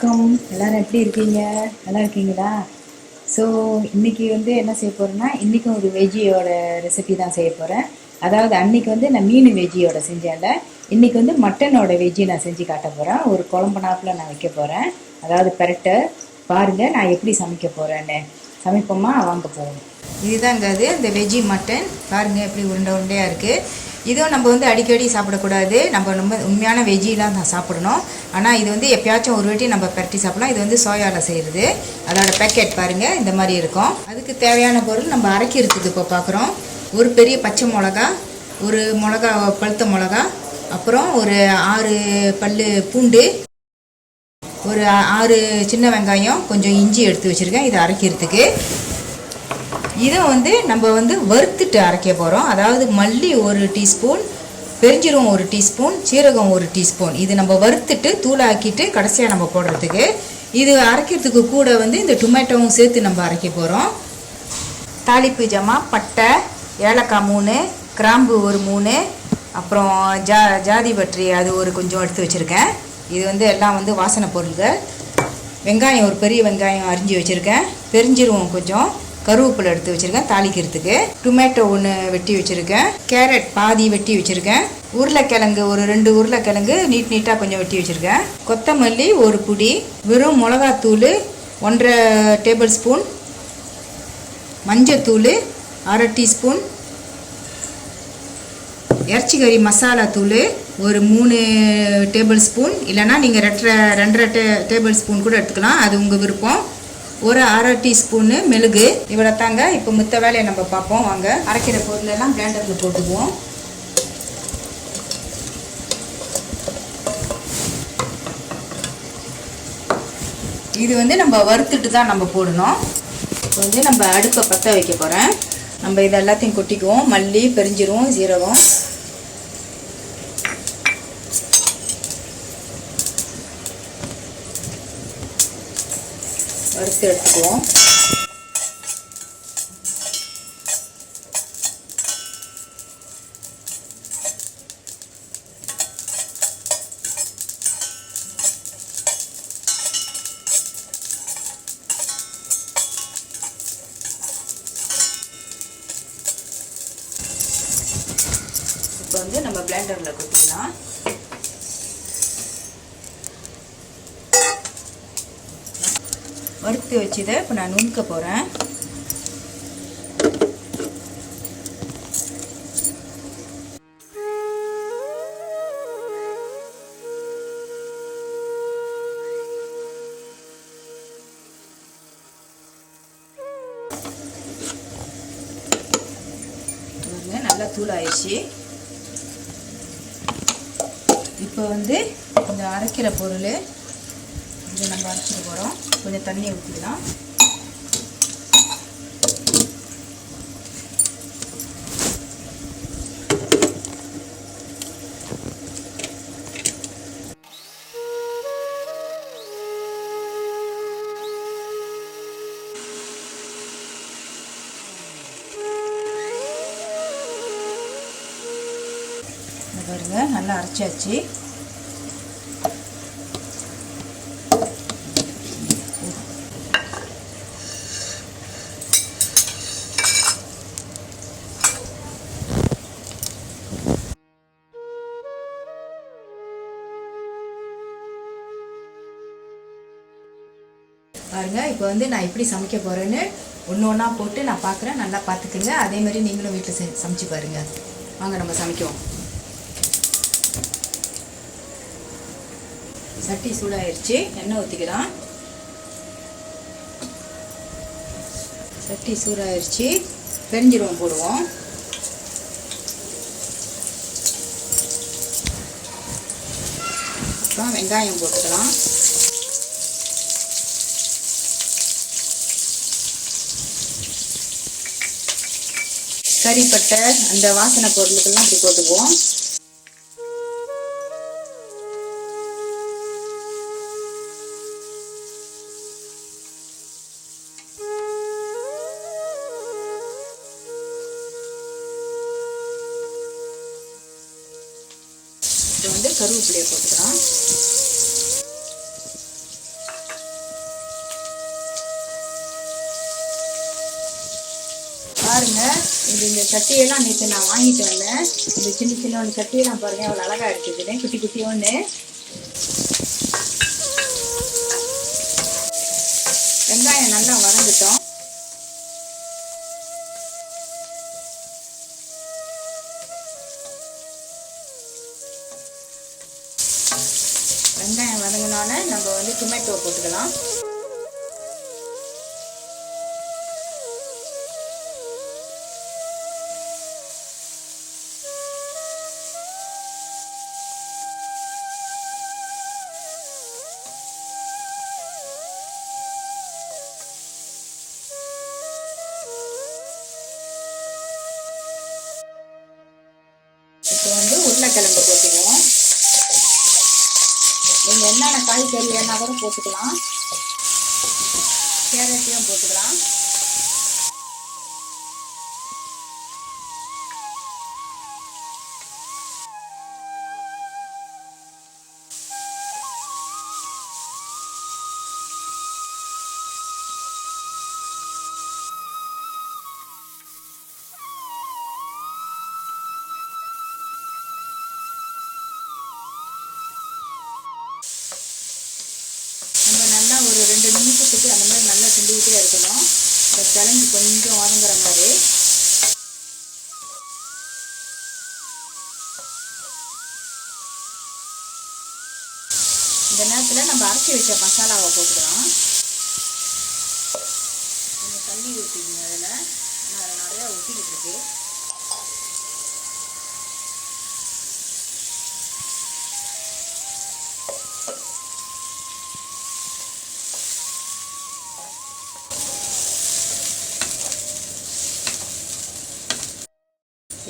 வணக்கம். எல்லாரும் எப்படி இருக்கீங்க? நல்லா இருக்கீங்களா? ஸோ இன்னைக்கு என்ன செய்ய போறேன்னா, இன்னைக்கும் ஒரு வெஜ்ஜியோட ரெசிபி தான் செய்ய போறேன். அதாவது அன்னைக்கு நான் மீன் வெஜ்ஜியோட செஞ்சேன்ல, இன்னைக்கு மட்டனோட வெஜ்ஜி நான் செஞ்சு காட்ட போறேன். ஒரு குழம்பு நாப்பில் நான் வைக்க போறேன். அதாவது பெரட்டை. பாருங்க நான் எப்படி சமைக்க போறேன்னு. சமைப்போமா? வாங்க போவோம். இதுதாங்க அது இந்த வெஜ்ஜி மட்டன். பாருங்க எப்படி உருண்டை உருண்டையா இருக்கு. இதுவும் நம்ம அடிக்கடி சாப்பிடக்கூடாது. நம்ம ரொம்ப உண்மையான வெஜ்ஜிலாம் தான் சாப்பிடணும். ஆனால் இது எப்பயாச்சும் ஒரு வாட்டி நம்ம பெரட்டி சாப்பிடலாம். இது சோயாவில் செய்கிறது. அதோட பேக்கெட் பாருங்கள் இந்த மாதிரி இருக்கும். அதுக்கு தேவையான பொருள் நம்ம அரைக்கிறதுக்கு இப்போ பார்க்குறோம். ஒரு பெரிய பச்சை மிளகா, ஒரு மிளகா பழுத்த மிளகா, அப்புறம் ஒரு 6 பல் பூண்டு, ஒரு 6 சின்ன வெங்காயம், கொஞ்சம் இஞ்சி எடுத்து வச்சுருக்கேன் இதை அரைக்கிறதுக்கு. இதை நம்ம வறுத்துட்டு அரைக்க போகிறோம். அதாவது மல்லி 1 டீஸ்பூன், பெருஞ்சீரகம் 1 டீஸ்பூன், சீரகம் 1 டீஸ்பூன். இது நம்ம வறுத்துட்டு தூளாக்கிட்டு கடைசியாக நம்ம போடுறதுக்கு. இது அரைக்கிறதுக்கு கூட இந்த டொமேட்டோவும் சேர்த்து நம்ம அரைக்க போகிறோம். தாளிப்பு ஜாமா, பட்டை, ஏலக்காய் 3, கிராம்பு ஒரு 3, அப்புறம் ஜாதி பட்ரி அது ஒரு கொஞ்சம் எடுத்து வச்சுருக்கேன். இது எல்லாம் வாசனை பொருள்கள். வெங்காயம் ஒரு பெரிய வெங்காயம் அரிஞ்சு வச்சுருக்கேன். பெருஞ்சீரகம் கொஞ்சம், கருவேப்பிலை எடுத்து வச்சுருக்கேன் தாளிக்கிறதுக்கு. டொமேட்டோ 1 வெட்டி வச்சுருக்கேன். கேரட் பாதி வெட்டி வச்சுருக்கேன். உருளைக்கிழங்கு ஒரு 2 உருளைக்கிழங்கு நீட்டாக கொஞ்சம் வெட்டி வச்சுருக்கேன். கொத்தமல்லி ஒரு புடி, வெறும் மிளகாத்தூள் 1.5 டேபிள் ஸ்பூன், மஞ்சத்தூள் 1/2 டீஸ்பூன், இறைச்சிக்கறி மசாலா தூள் ஒரு 3 டேபிள் ஸ்பூன், இல்லைனா நீங்கள் 2.5 டேபிள் ஸ்பூன் கூட எடுத்துக்கலாம், அது உங்கள் விருப்பம். ஒரு 1/2 டீஸ்பூனு மெழுகு. இவ்வளோ தாங்க. இப்போ மொத்த வேலையை நம்ம பார்ப்போம் வாங்க. அரைக்கிற பொருளெல்லாம் பிளேண்டரில் போட்டுக்குவோம். இது நம்ம வறுத்துட்டு தான் நம்ம போடணும். இப்போ நம்ம அடுப்பை பற்ற வைக்க போகிறேன். நம்ம இது எல்லாத்தையும் கொட்டிக்குவோம். மல்லி, பெருஞ்சீரகம், சீரகம், வறுத்து எடுத்துக்குவோம். இப்போ நம்ம பிளேண்டரில் கொட்டிக்கலாம். வறுத்து வச்சதை இப்போ நான் நுணுக்க போகிறேன். நல்லா தூளாயிடுச்சு. இப்போ இந்த அரைக்கிற பொருள் இதை நம்ம அரைச்சிட்டு போகிறோம். கொஞ்சம் தண்ணியை ஊற்றிக்கலாம். பாருங்க நல்லா அரைச்சாச்சு. பாருங்க இப்போ நான் எப்படி சமைக்க போகிறேன்னு ஒன்று ஒன்றா போட்டு நான் பார்க்குறேன். நல்லா பார்த்துக்குங்க. அதே மாதிரி நீங்களும் வீட்டில் சமைச்சு பாருங்கள். வாங்க நம்ம சமைக்குவோம். சட்டி சூடாயிருச்சு. எண்ணெய் ஊற்றிக்கலாம். சட்டி சூடாயிருச்சு. பெருஞ்சீரகம் போடுவோம். அப்புறம் வெங்காயம் போட்டுக்கலாம். கறிப்பட்டை அந்த வாசனை பொருளுக்கெல்லாம் இப்படி போட்டுக்குவோம். இப்போ கருவேப்பிலையை போட்டுக்கலாம். சட்டியெல்லாம் நேற்று நான் வாங்கிட்டு வந்தேன். இந்த சின்ன சின்ன ஒன்று சட்டியெல்லாம் பாருங்கள் அவ்வளோ அழகாக இருக்குது, குட்டி குட்டி ஒன்று. வெங்காயம் நல்லா வதங்கிட்டோம். வெங்காயம் வதங்கினோன்னே நம்ம வந்து டொமேட்டோ போட்டுக்கலாம். இப்போ வந்து உருளைக்கிழங்கு போட்டுக்குவோம். நீங்கள் என்னென்ன காய்கறி வேணா கூட போட்டுக்கலாம். கேரட்டையும் போட்டுக்கலாம். நம்ம நல்லா ஒரு 2 நிமிஷத்துக்கு அந்த மாதிரி நல்லா கிண்டிக்கிட்டே இருக்கணும். இந்த கிழங்கு கொஞ்சம் வதங்குற மாதிரி. இந்த நேரத்தில் நம்ம அரைச்சி வச்ச மசாலாவை போட்டுக்கலாம். கொஞ்சம் தண்ணி ஊற்றிக்கணும். அதில் அது நிறையா ஊற்றிக்கிட்டு இருக்கு.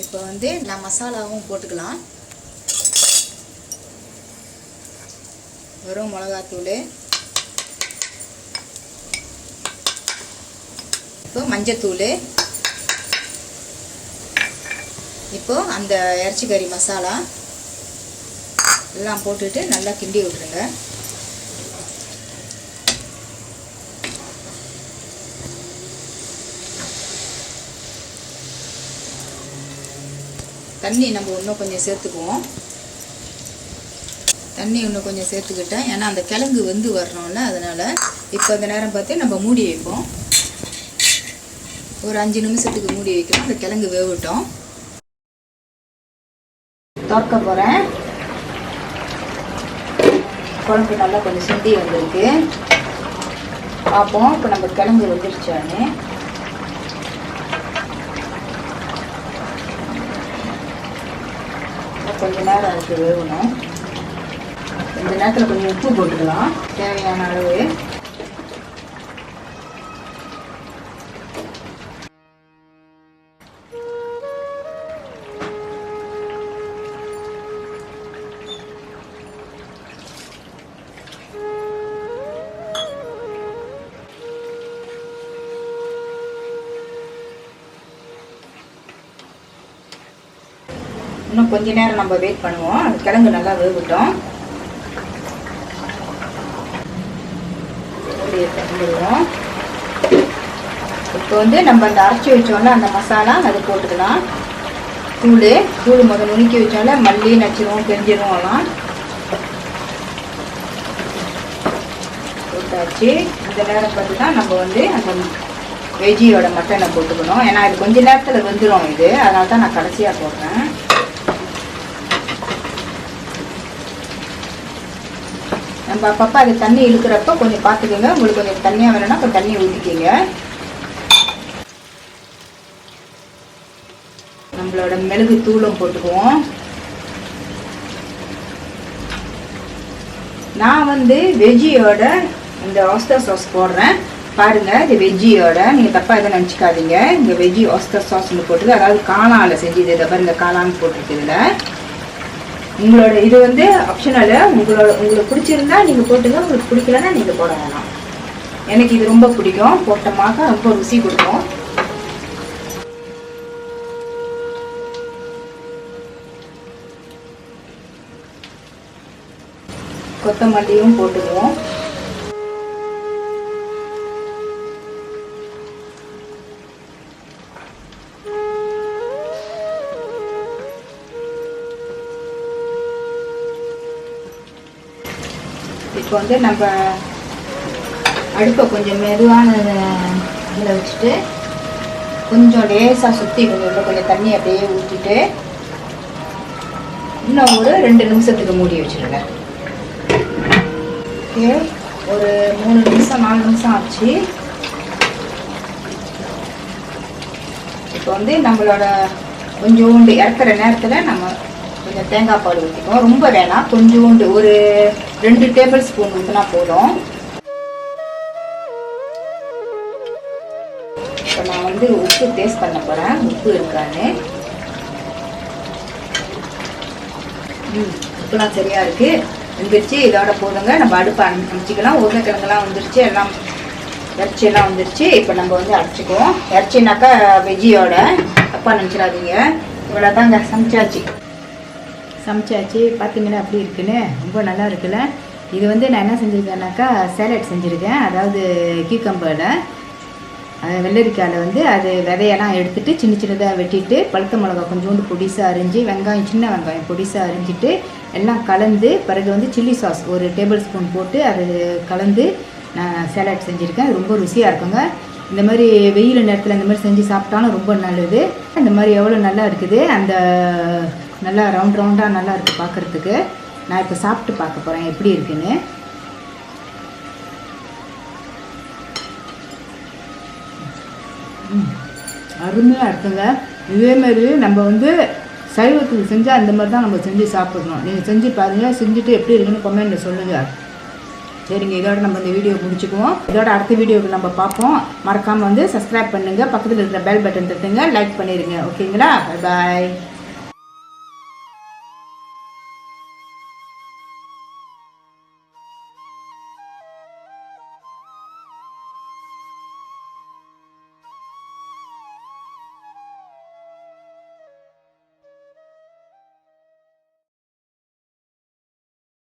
இப்போ வந்து நான் மசாலாவும் போட்டுக்கலாம். வெறும் மிளகாத்தூள், இப்போ மஞ்சத்தூள், இப்போ அந்த இறைச்சி கறி மசாலா எல்லாம் போட்டுட்டு நல்லா கிண்டி விட்டுருங்க. தண்ணி நம்ம இன்னும் கொஞ்சம் சேர்த்துக்குவோம். தண்ணி இன்னும் கொஞ்சம் சேர்த்துக்கிட்டேன், ஏன்னா அந்த கிழங்கு வெந்து வரணும்ல, அதனால். இப்போ அந்த நேரம் பார்த்து நம்ம மூடி வைப்போம். ஒரு 5 நிமிஷத்துக்கு மூடி வைக்கிறோம். அந்த கிழங்கு வேகட்டும். திறக்க போகிறேன். குழம்பு நல்லா கொஞ்சம் சுண்டி வந்திருக்கு. பார்ப்போம் இப்போ நம்ம கிழங்கு வந்துருச்சான்னு. கொஞ்ச நேரம் அதுக்கு வேகணும். இந்த நேரத்தில் கொஞ்சம் உப்பு போட்டுக்கலாம் தேவையான அளவு. இன்னும் கொஞ்ச நேரம் நம்ம வெயிட் பண்ணுவோம். அந்த கிழங்கு நல்லா வேகட்டும். இப்போ வந்து நம்ம அந்த அரைச்சி வச்சோம்ல அந்த மசாலா அது போட்டுக்கலாம். தூள் முதல்ல நுணுக்கி வச்சோம்ல, மல்லி, நச்சிரும், பெருஞ்சீரகம் எல்லாம் போட்டாச்சு. இந்த நேரம் பார்த்து தான் நம்ம வந்து அந்த வெஜ்ஜியோட மட்டனை போட்டுக்கணும். ஏன்னா இது கொஞ்ச நேரத்தில் வெந்துடும் இது, அதனால தான் நான் கடைசியாக போடுறேன். நம்ம அப்பப்போ அது தண்ணி இழுக்கிறப்ப கொஞ்சம் பார்த்துக்கோங்க. உங்களுக்கு கொஞ்சம் தண்ணியாக வேணும்னா கொஞ்சம் தண்ணி ஊற்றிக்கிங்க. நம்மளோட மிளகு தூளும் போட்டுக்குவோம். நான் வந்து வெஜ்ஜியோட இந்த ஆஸ்டர் சாஸ் போடுறேன் பாருங்கள். இது வெஜ்ஜியோட, நீங்கள் தப்பாக எதுவும் நினச்சிக்காதீங்க. இந்த வெஜ்ஜி ஆஸ்டர் சாஸ்ன்னு போட்டுது, அதாவது காளானில் செஞ்சது. இதை பாருங்க, காளான் போட்டிருக்குதுல. உங்களோட இது வந்து ஆப்ஷனல். உங்களுக்கு பிடிச்சிருந்தா நீங்கள் போட்டுங்க, உங்களுக்கு பிடிக்கலன்னா நீங்கள் போட வேணாம். எனக்கு இது ரொம்ப பிடிக்கும். போட்டமாக ரொம்ப ருசி கொடுக்கும். கொத்தமல்லியும் போட்டுக்குவோம். இப்போ வந்து நம்ம அடுப்பை கொஞ்சம் மெதுவான இதில் வச்சுட்டு கொஞ்சம் லேசாக சுற்றி கொஞ்சம் தண்ணி அப்படியே ஊற்றிட்டு இன்னும் ஒரு 2 நிமிஷத்துக்கு மூடி வச்சுருங்க. ஓகே, ஒரு 3 நிமிஷம் 4 நிமிஷம் ஆச்சு. இப்போ வந்து நம்மளோட கொஞ்சோண்டு இறக்குற நேரத்தில் நம்ம கொஞ்சம் தேங்காய் பால் ஊற்றிக்குவோம். ரொம்ப வேணாம், கொஞ்சோண்டு ஒரு 2 டேபிள் ஸ்பூன் ஊற்றினா போதும். இப்போ நான் வந்து உப்பு டேஸ்ட் பண்ண போகிறேன், உப்பு இருக்கான்னு. உப்புலாம் சரியாக இருக்குது, வந்துருச்சு. இதோட போதுங்க, நம்ம அடுப்பை அணைச்சிக்கலாம். உருளைக்கிழங்குலாம் வந்துருச்சு, எல்லாம் இறைச்சியெல்லாம் வந்துருச்சு. இப்போ நம்ம வந்து அரைச்சிக்குவோம். இறைச்சினாக்கா வெஜ்ஜியோட தப்பாக நினச்சிடாதீங்க. இவ்வளோ தாங்க, சமைச்சாச்சு. பார்த்தீங்கன்னா அப்படி இருக்குன்னு ரொம்ப நல்லா இருக்குல்ல. இது வந்து நான் என்ன செஞ்சுருக்கேன்னாக்கா சேலட் செஞ்சுருக்கேன். அதாவது கியூக்கம்பரில் வெள்ளரிக்காயில் வந்து அது விதையெல்லாம் எடுத்துகிட்டு சின்ன சின்னதாக வெட்டிட்டு பழுத்த மிளகா கொஞ்சோண்டு பொடிசாக அரிஞ்சு வெங்காயம் சின்ன வெங்காயம் பொடிசாக அரிஞ்சிட்டு எல்லாம் கலந்து பிறகு வந்து சில்லி சாஸ் ஒரு டேபிள் ஸ்பூன் போட்டு அது கலந்து நான் சேலட் செஞ்சுருக்கேன். ரொம்ப ருசியாக இருக்குங்க. இந்த மாதிரி வெயில் நேரத்தில் இந்த மாதிரி செஞ்சு சாப்பிட்டாலும் ரொம்ப நல்லது. இந்த மாதிரி எவ்வளோ நல்லா இருக்குது, அந்த நல்லா ரவுண்டாக நல்லா இருக்குது பார்க்குறதுக்கு. நான் இப்போ சாப்பிட்டு பார்க்க போகிறேன் எப்படி இருக்குன்னு. அருமையாக இருக்குங்க. இதேமாரி நம்ம வந்து சைவத்துக்கு செஞ்சால் அந்த மாதிரி தான் நம்ம செஞ்சு சாப்பிடணும். நீங்கள் செஞ்சு பாருங்கள், செஞ்சுட்டு எப்படி இருக்குன்னு கமெண்ட்டில் சொல்லுங்கள். சரிங்க, இதோட நம்ம இந்த வீடியோ முடிச்சுக்குவோம். இதோட அடுத்த வீடியோவுக்கு நம்ம பார்ப்போம். மறக்காமல் வந்து சப்ஸ்கிரைப் பண்ணுங்கள், பக்கத்தில் இருக்கிற பெல் பட்டன் தட்டுங்க, லைக் பண்ணிடுங்க. ஓகேங்களா? பாய்.